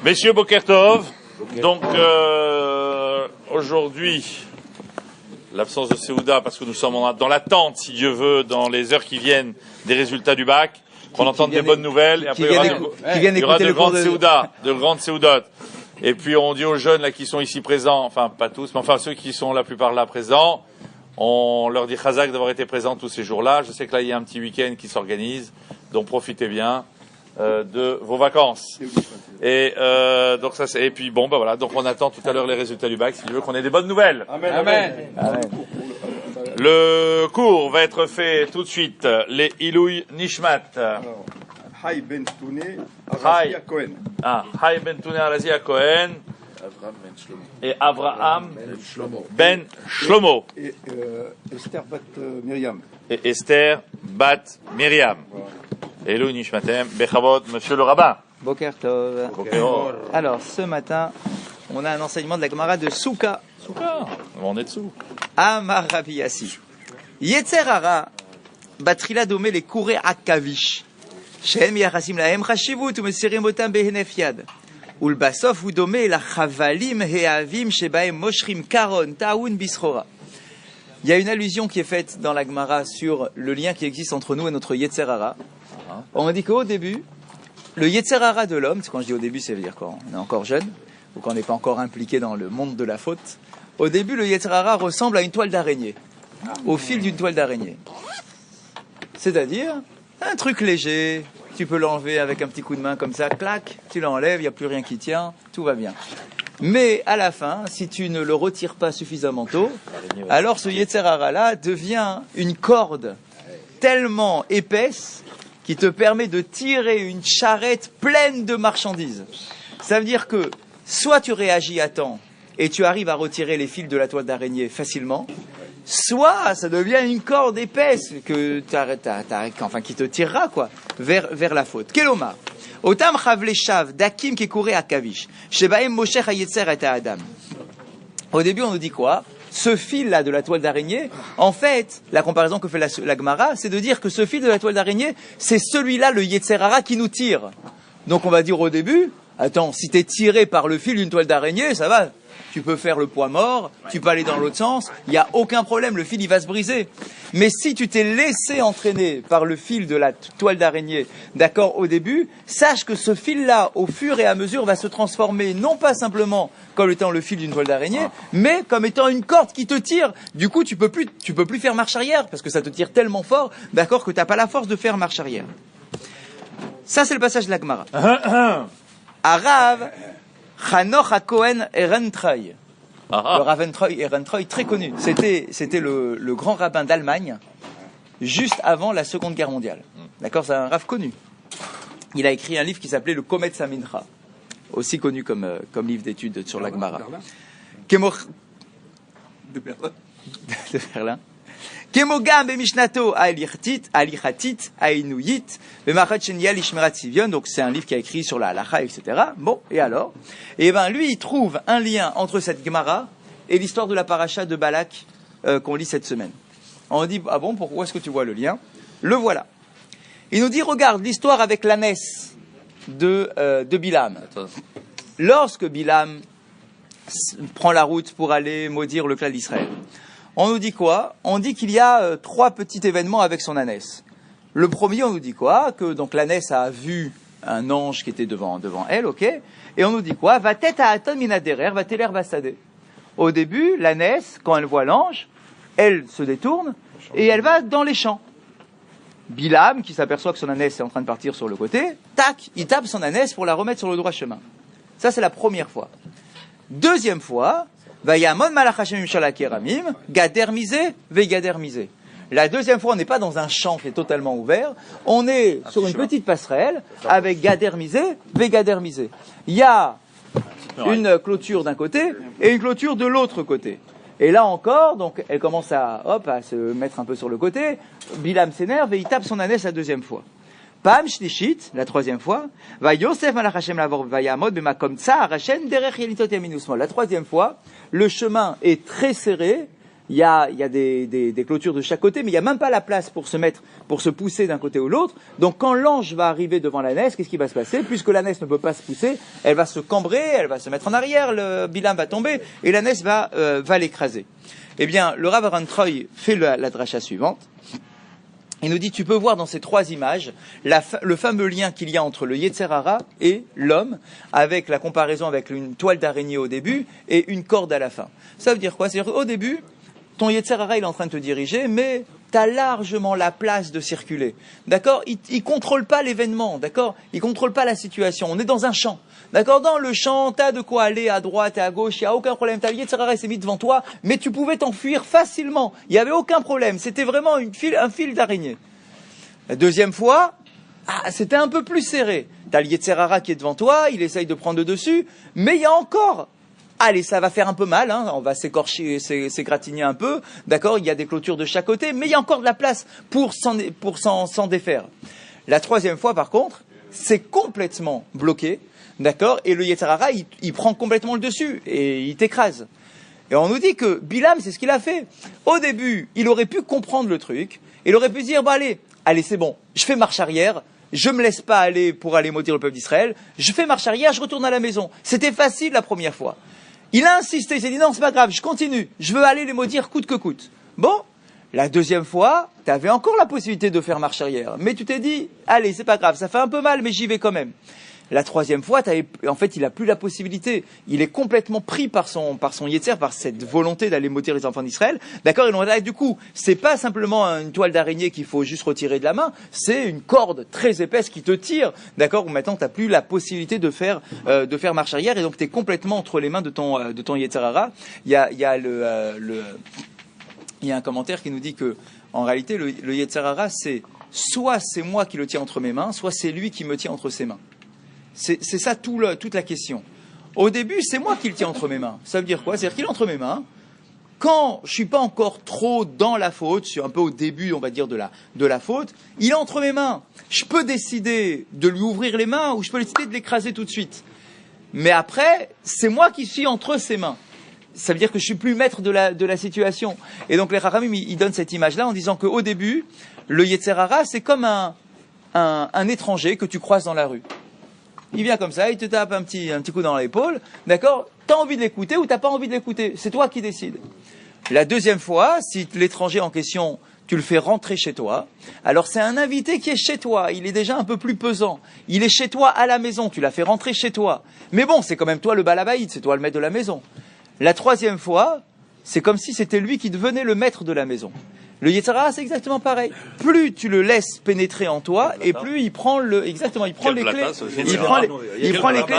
Messieurs, Boker Tov. Donc, aujourd'hui, l'absence de Seouda, parce que nous sommes dans l'attente, si Dieu veut, dans les heures qui viennent, des résultats du bac, qu'on entende des bonnes nouvelles, et après il y aura de grandes Seouda, de grandes Seoudotes. Et puis on dit aux jeunes là qui sont ici présents, enfin pas tous, mais enfin ceux qui sont la plupart là présents, on leur dit Chazak d'avoir été présents tous ces jours-là. Je sais que là il y a un petit week-end qui s'organise, donc profitez bien de vos vacances. Et donc ça c'est, et puis bon ben voilà, donc on attend tout à l'heure les résultats du bac, si Dieu veut qu'on ait des bonnes nouvelles. Amen. Amen. Amen. Le cours va être fait tout de suite. Les Ilouy Nishmat. Hay Ben Touné, Arazia Cohen. Hay Ben Touné, Arazia Cohen. Et Avraham Ben Shlomo. Et Esther Bat Myriam. Et Esther Bat Myriam. Ilouy Nishmatem. Bechavot, monsieur le rabbin. Boker Tov. Alors, ce matin, on a un enseignement de la Gemara de Souka. Souka, on est dessous. Amar Rabbi Yassi. Yetzer hara, batrila domé les kouré akavish. Shem yachasim lahem chashivut umesirim otam behenef yad. Ulbasof u domé la chavalim heavim shebaem moshrim karon taoun bisrora. Il y a une allusion qui est faite dans la Gemara sur le lien qui existe entre nous et notre Yetzer hara. On dit qu'au début, le Yetzer hara de l'homme, quand je dis au début, ça veut dire quand on est encore jeune, ou quand on n'est pas encore impliqué dans le monde de la faute. Au début, le Yetzer hara ressemble à une toile d'araignée, au fil d'une toile d'araignée. C'est-à-dire, un truc léger, tu peux l'enlever avec un petit coup de main comme ça, clac, tu l'enlèves, il n'y a plus rien qui tient, tout va bien. Mais à la fin, si tu ne le retires pas suffisamment tôt, alors ce Yetzer hara-là devient une corde tellement épaisse qui te permet de tirer une charrette pleine de marchandises. Ça veut dire que soit tu réagis à temps et tu arrives à retirer les fils de la toile d'araignée facilement, soit ça devient une corde épaisse que qui te tirera quoi, vers la faute. Kelomar. Otam chavle shav dakim kekure akavish. Shebaim mosher hayetzer et adam. Au début, on nous dit quoi? Ce fil-là de la toile d'araignée, en fait, la comparaison que fait la Gemara, c'est de dire que ce fil de la toile d'araignée, c'est celui-là, le Yetzer hara, qui nous tire. Donc on va dire au début, attends, si t'es tiré par le fil d'une toile d'araignée, ça va, tu peux faire le poids mort, tu peux aller dans l'autre sens, il n'y a aucun problème, le fil il va se briser. Mais si tu t'es laissé entraîner par le fil de la toile d'araignée, d'accord, au début, sache que ce fil-là, au fur et à mesure, va se transformer non pas simplement comme étant le fil d'une toile d'araignée, mais comme étant une corde qui te tire. Du coup, tu peux plus faire marche arrière, parce que ça te tire tellement fort, d'accord, que tu n'as pas la force de faire marche arrière. Ça, c'est le passage de la Gemara. Arav, Chanoch HaKohen Ehrentreu. Le Rav Ehrentreu, très connu. C'était le grand rabbin d'Allemagne, juste avant la Seconde Guerre mondiale. D'accord, c'est un rav connu. Il a écrit un livre qui s'appelait le Komet Samincha, aussi connu comme livre d'études sur la Gemara. De Berlin. Kemogam bemishnato alichatit ainuyit bemachat shenia lishmerat sivion. Donc c'est un livre qui a écrit sur la halacha, etc. Bon, et alors? Et ben lui, il trouve un lien entre cette Gemara et l'histoire de la paracha de Balak qu'on lit cette semaine. On dit, ah bon, pourquoi est-ce que tu vois le lien? Le voilà. Il nous dit, regarde l'histoire avec l'ânesse de Bilam. Lorsque Bilam prend la route pour aller maudire le clan d'Israël, on nous dit quoi? On dit qu'il y a 3 petits événements avec son ânesse. Le premier, on nous dit quoi? Que donc l'ânesse a vu un ange qui était devant elle, ok? Et on nous dit quoi? Va tête à aton minaderer, va teler basade. Au début, l'ânesse, quand elle voit l'ange, elle se détourne et elle va dans les champs. Bilam, qui s'aperçoit que son ânesse est en train de partir sur le côté, tac, il tape son ânesse pour la remettre sur le droit chemin. Ça, c'est la première fois. Deuxième fois, Vayamon malach Hashem imshala keramim, gader misé, vegader misé. La deuxième fois, on n'est pas dans un champ qui est totalement ouvert, on est sur une petite passerelle avec gader misé, vegader misé. Il y a une clôture d'un côté et une clôture de l'autre côté. Et là encore, donc, elle commence à se mettre un peu sur le côté. Bilam s'énerve et il tape son ânesse la deuxième fois. Pam shlishit, la troisième fois, va Yosef malach Hashem lavor vayamod bemakom tsar Hashem derech yelitot yaminus. La troisième fois, le chemin est très serré, il y a des clôtures de chaque côté, mais il n'y a même pas la place pour se pousser d'un côté ou l'autre. Donc quand l'ange va arriver devant l'ânesse, qu'est-ce qui va se passer? Puisque l'ânesse ne peut pas se pousser, elle va se cambrer, elle va se mettre en arrière, le Bilam va tomber, et l'ânesse va l'écraser. Eh bien, le Rav Aaron Troy fait la dracha suivante. Il nous dit, tu peux voir dans ces trois images le fameux lien qu'il y a entre le Yetzer Hara et l'homme, avec la comparaison avec une toile d'araignée au début et une corde à la fin. Ça veut dire quoi? C'est-à-dire qu'au début, ton Yetzer Hara, il est en train de te diriger, mais tu as largement la place de circuler. D'accord? Il contrôle pas l'événement, d'accord? Il contrôle pas la situation. On est dans un champ. D'accord? Dans le champ, tu as de quoi aller à droite et à gauche, il n'y a aucun problème. Ta Yetzer Hara s'est mis devant toi, mais tu pouvais t'enfuir facilement. Il n'y avait aucun problème. C'était vraiment un fil d'araignée. La deuxième fois, c'était un peu plus serré. Tu as le Yetzer Hara qui est devant toi, il essaye de prendre le dessus, mais il y a encore... Allez, ça va faire un peu mal, hein, on va s'écorcher, s'égratigner un peu, d'accord, il y a des clôtures de chaque côté, mais il y a encore de la place pour s'en défaire. La troisième fois, par contre, c'est complètement bloqué, d'accord, et le Yetzer Hara, il prend complètement le dessus, et il t'écrase. Et on nous dit que Bilam, c'est ce qu'il a fait. Au début, il aurait pu comprendre le truc, il aurait pu se dire, allez, c'est bon, je fais marche arrière, je me laisse pas aller pour aller maudire le peuple d'Israël, je fais marche arrière, je retourne à la maison. C'était facile la première fois. Il a insisté, il s'est dit non, c'est pas grave, je continue, je veux aller les maudire coûte que coûte. Bon, la deuxième fois, tu avais encore la possibilité de faire marche arrière, mais tu t'es dit, allez, c'est pas grave, ça fait un peu mal, mais j'y vais quand même. La troisième fois, en fait, il a plus la possibilité. Il est complètement pris par son Yetzer, par cette volonté d'aller maudire les enfants d'Israël. D'accord? Et du coup, c'est pas simplement une toile d'araignée qu'il faut juste retirer de la main, c'est une corde très épaisse qui te tire. D'accord? Où maintenant, t'as plus la possibilité de faire marche arrière, et donc t'es complètement entre les mains de ton Yetzer Hara. Il y a un commentaire qui nous dit que, en réalité, le Yetzer Hara, soit c'est moi qui le tiens entre mes mains, soit c'est lui qui me tient entre ses mains. C'est ça toute la question. Au début, c'est moi qui le tiens entre mes mains. Ça veut dire quoi? C'est-à-dire qu'il est entre mes mains. Quand je suis pas encore trop dans la faute, je suis un peu au début, on va dire, de la faute, il est entre mes mains. Je peux décider de lui ouvrir les mains ou je peux décider de l'écraser tout de suite. Mais après, c'est moi qui suis entre ses mains. Ça veut dire que je suis plus maître de la situation. Et donc les Chachamim, ils donnent cette image-là en disant qu'au début, le Yetzer Hara, c'est comme un étranger que tu croises dans la rue. Il vient comme ça, il te tape un petit coup dans l'épaule, d'accord? T'as envie de l'écouter ou t'as pas envie de l'écouter? C'est toi qui décides. La deuxième fois, si l'étranger en question, tu le fais rentrer chez toi, alors c'est un invité qui est chez toi, il est déjà un peu plus pesant. Il est chez toi à la maison, tu l'as fait rentrer chez toi. Mais bon, c'est quand même toi le balabaïd, c'est toi le maître de la maison. La troisième fois, c'est comme si c'était lui qui devenait le maître de la maison. Le Yetzer Hara, c'est exactement pareil. Plus tu le laisses pénétrer en toi, et plus il prend les clés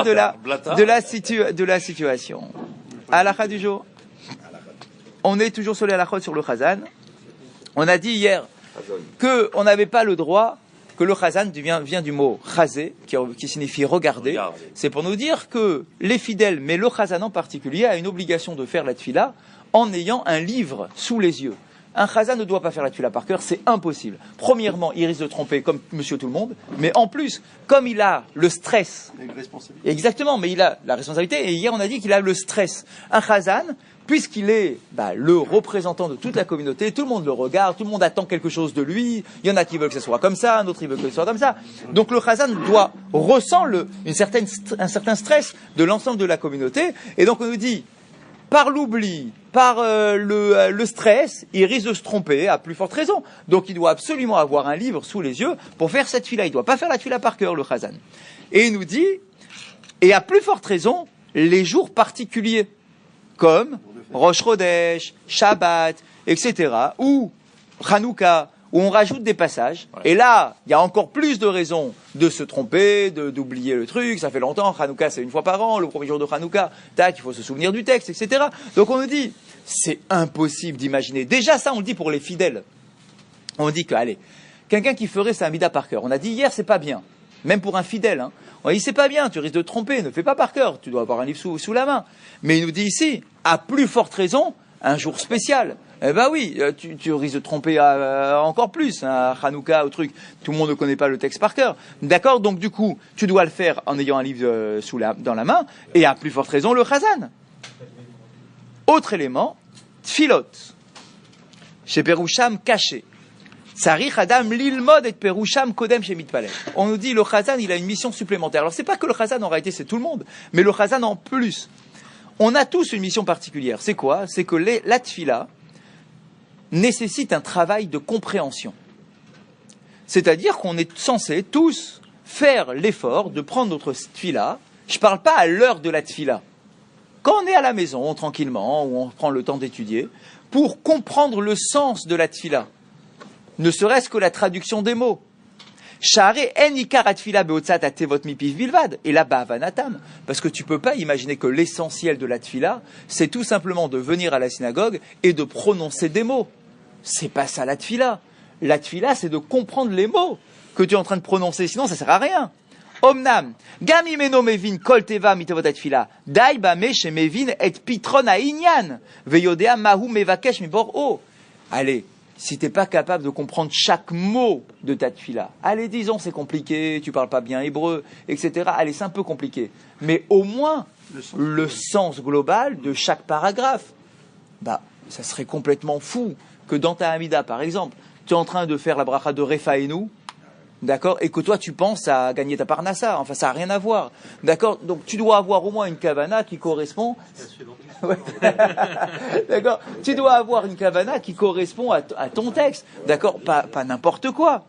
de la situation. Halakha du jour. On est toujours sur les halakhot sur le Chazan. On a dit hier qu'on n'avait pas le droit, que le Chazan vient du mot chazé, qui signifie regarder. C'est pour nous dire que les fidèles, mais le Chazan en particulier, a une obligation de faire la tefila en ayant un livre sous les yeux. Un chazan ne doit pas faire la tefila par cœur, c'est impossible. Premièrement, il risque de tromper comme monsieur tout le monde, mais en plus, comme il a le stress... Exactement, mais il a la responsabilité, et hier on a dit qu'il a le stress. Un chazan, puisqu'il est le représentant de toute la communauté, tout le monde le regarde, tout le monde attend quelque chose de lui, il y en a qui veulent que ce soit comme ça, un autre il veut que ce soit comme ça. Donc le chazan ressent un certain stress de l'ensemble de la communauté, et donc on nous dit... Par l'oubli, par le stress, il risque de se tromper, à plus forte raison. Donc il doit absolument avoir un livre sous les yeux pour faire cette tefila. Il ne doit pas faire la tefila par cœur, le chazan. Et il nous dit, et à plus forte raison, les jours particuliers, comme Rosh Chodesh, Shabbat, etc., ou Hanouka, où on rajoute des passages, et là, il y a encore plus de raisons de se tromper, d'oublier le truc, ça fait longtemps, Hanouka c'est une fois par an, le premier jour de Hanouka, tac, il faut se souvenir du texte, etc. Donc on nous dit, c'est impossible d'imaginer, déjà ça on le dit pour les fidèles, on dit que, allez, quelqu'un qui ferait sa Amida par cœur, on a dit hier c'est pas bien, même pour un fidèle, hein. On dit c'est pas bien, tu risques de te tromper, ne fais pas par cœur, tu dois avoir un livre sous la main. Mais il nous dit ici, à plus forte raison, un jour spécial. Eh ben oui, tu risques de te tromper encore plus, à Hanouka, au truc. Tout le monde ne connaît pas le texte par cœur. D'accord? Donc du coup, tu dois le faire en ayant un livre dans la main, et à plus forte raison, le chazan. Autre élément, tfilot. chez Perusham caché. Sarich Adam l'ilmod et Perusham kodem chez Mitpalel. On nous dit le Chazan, il a une mission supplémentaire. Alors c'est pas que le Chazan, en réalité c'est tout le monde, mais le Chazan en plus. On a tous une mission particulière. C'est quoi? C'est que la tfila nécessite un travail de compréhension. C'est-à-dire qu'on est censé tous faire l'effort de prendre notre tfila. Je ne parle pas à l'heure de la tfila. Quand on est à la maison, tranquillement, où on prend le temps d'étudier, pour comprendre le sens de la tfila, ne serait-ce que la traduction des mots. Et là, parce que tu peux pas imaginer que l'essentiel de la tfila, c'est tout simplement de venir à la synagogue et de prononcer des mots. C'est pas ça la tfila. La tfila, c'est de comprendre les mots que tu es en train de prononcer, sinon ça sert à rien. Omnam, gamimeno mevin kol teva mitavot tfila, dai bame she mevin et pitron ha'inyan, veyodea mahu mevakesh mibor o. Allez. Si tu n'es pas capable de comprendre chaque mot de ta tfila, allez, disons, c'est compliqué, tu parles pas bien hébreu, etc. Allez, c'est un peu compliqué. Mais au moins, le sens global de chaque paragraphe. Ça serait complètement fou que dans ta Hamida, par exemple, tu es en train de faire la bracha de Refaenu, d'accord, et que toi, tu penses à gagner ta parnassa. Enfin, ça n'a rien à voir. D'accord? Donc, tu dois avoir au moins une kavana qui correspond. Ouais. D'accord? Tu dois avoir une kavana qui correspond à ton texte. D'accord? Pas n'importe quoi.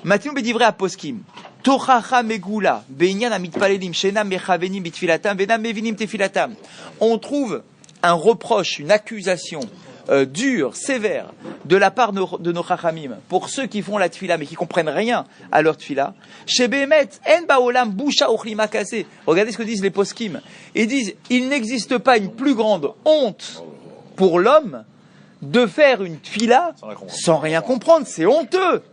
Matinu bedivre aposkim. Tochacha megula. Beinyan amitpalelim. Shenam mechavenim bitfilatam. Venam mevinim tefilatam. On trouve un reproche, une accusation dure, sévère, de la part de nos chachamim, pour ceux qui font la tfila, mais qui comprennent rien à leur tfila. Chez Behemet, en baolam boucha ochlima kasé. Regardez ce que disent les poskim. Ils disent, il n'existe pas une plus grande honte pour l'homme de faire une tfila sans rien comprendre. C'est honteux.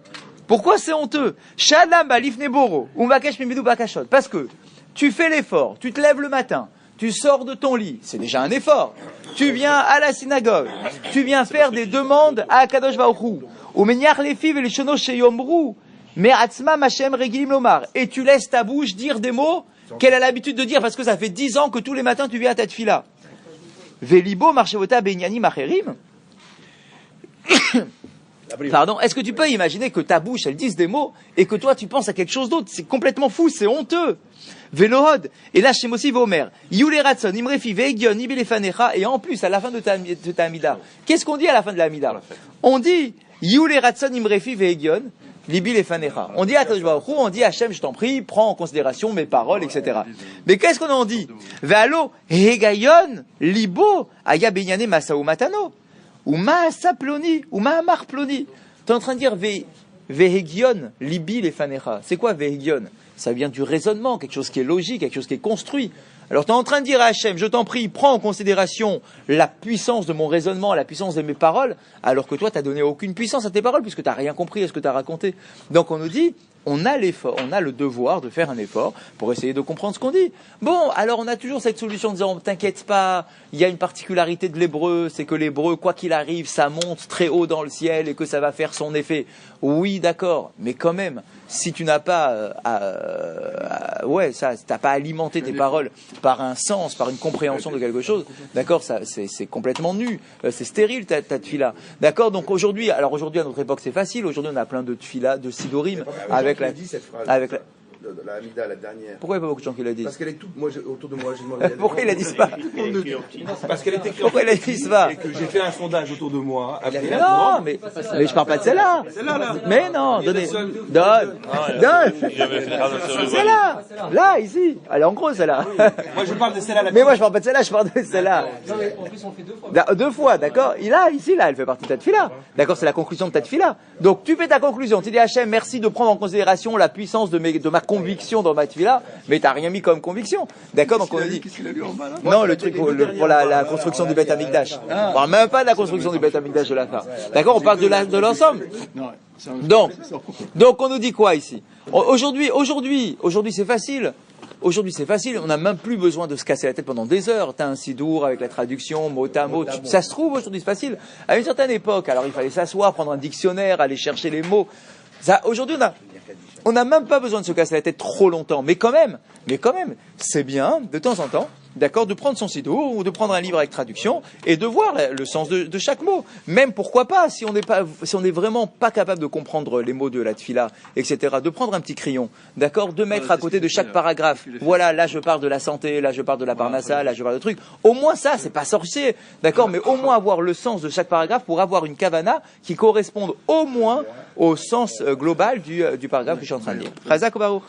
Pourquoi c'est honteux? Shadam balif neboro, umbakesh mimidou bakashot. Parce que tu fais l'effort, tu te lèves le matin, tu sors de ton lit, c'est déjà un effort. Tu viens à la synagogue, tu viens faire des demandes à Kadosh Baruch Hu. Et tu laisses ta bouche dire des mots qu'elle a l'habitude de dire parce que ça fait 10 ans que tous les matins tu viens à ta tfila. Velibo marchevota benyani macherim. Pardon, est-ce que tu peux imaginer que ta bouche, elle dise des mots et que toi tu penses à quelque chose d'autre? C'est complètement fou, c'est honteux. Velohod, et là chez Mossi Vomer, Yule Ratson, Imrefi, Veigion, Ibilefanecha, et en plus à la fin de ta Amida, qu'est-ce qu'on dit à la fin de la Amida? On dit Yule Ratson, Imrefi, Veigion, Ibilefanecha. On dit à Toshbaoku, on dit Hachem, je t'en prie, prends en considération mes paroles, etc. Mais qu'est-ce qu'on en dit? Vealo, Hegayon, Libo, Aya Benyane Masao Matano, ou Maasa Ploni, ou Mahamar Ploni. T'es en train de dire Vehegion, Libi Lefanecha. C'est quoi Vehegion? Ça vient du raisonnement, quelque chose qui est logique, quelque chose qui est construit. Alors tu es en train de dire à Hachem, je t'en prie, prends en considération la puissance de mon raisonnement, la puissance de mes paroles, alors que toi tu n'as donné aucune puissance à tes paroles, puisque tu n'as rien compris à ce que tu as raconté. Donc on nous dit, on a l'effort, on a le devoir de faire un effort pour essayer de comprendre ce qu'on dit. Bon, alors on a toujours cette solution en disant, t'inquiète pas, il y a une particularité de l'hébreu, c'est que l'hébreu, quoi qu'il arrive, ça monte très haut dans le ciel et que ça va faire son effet. Oui, d'accord, mais quand même, si tu n'as pas, t'as pas alimenté tes paroles par un sens, par une compréhension de quelque chose, d'accord, ça, c'est complètement nu, c'est stérile ta tfila. D'accord, donc aujourd'hui, à notre époque c'est facile, aujourd'hui on a plein de tfila, de sidorim, avec la Hamida, la dernière. Pourquoi il n'y a pas beaucoup de gens qui la disent? Parce qu'elle est toute, autour de moi, j'ai demandé. Pourquoi ils la disent pas? Parce qu'elle est écrite. Pourquoi ils la disent pas? Et que j'ai fait un sondage autour de moi. Non, mais je parle pas de celle-là. Mais non, donne. Celle-là. Là, ici. Elle est en gros, celle-là. Moi, je parle de celle-là. Mais moi, je parle pas de celle-là, je parle de celle-là. Non, mais en plus, on fait 2 fois. 2 fois, d'accord? Ici, elle fait partie de ta tfila. D'accord, c'est la conclusion de ta tfila. Donc, tu fais ta conclusion. Tu dis à Hachem, merci de prendre en considération la puissance de ma conviction dans ma tfila, mais t'as rien mis comme conviction. D'accord? Donc, on a dit. Qu'est-ce qu'il a lu en bas, là? Non, le truc pour la construction du Beth Amikdash. On parle même pas de la construction du Beth Amikdash de la fin. D'accord? On parle de l'ensemble. Donc, on nous dit quoi ici? Aujourd'hui, c'est facile. Aujourd'hui, c'est facile. On n'a même plus besoin de se casser la tête pendant des heures. T'as un sidour avec la traduction, mot à mot. Ça se trouve, aujourd'hui, c'est facile. À une certaine époque, alors il fallait s'asseoir, prendre un dictionnaire, aller chercher les mots. Aujourd'hui, on n'a même pas besoin de se casser la tête trop longtemps. Mais quand même, c'est bien, de temps en temps, d'accord, de prendre son siddur ou de prendre un livre avec traduction et de voir le sens de chaque mot. Même pourquoi pas, si on n'est vraiment pas capable de comprendre les mots de la tfila, etc., de prendre un petit crayon, d'accord, de mettre à côté de chaque paragraphe. Voilà, là je parle de la santé, là je parle de la parnassa, là je parle de trucs. Au moins ça, c'est pas sorcier, d'accord, mais au moins avoir le sens de chaque paragraphe pour avoir une kavana qui corresponde au moins au sens global du paragraphe que je suis en train de lire. Chazak ou Baruch.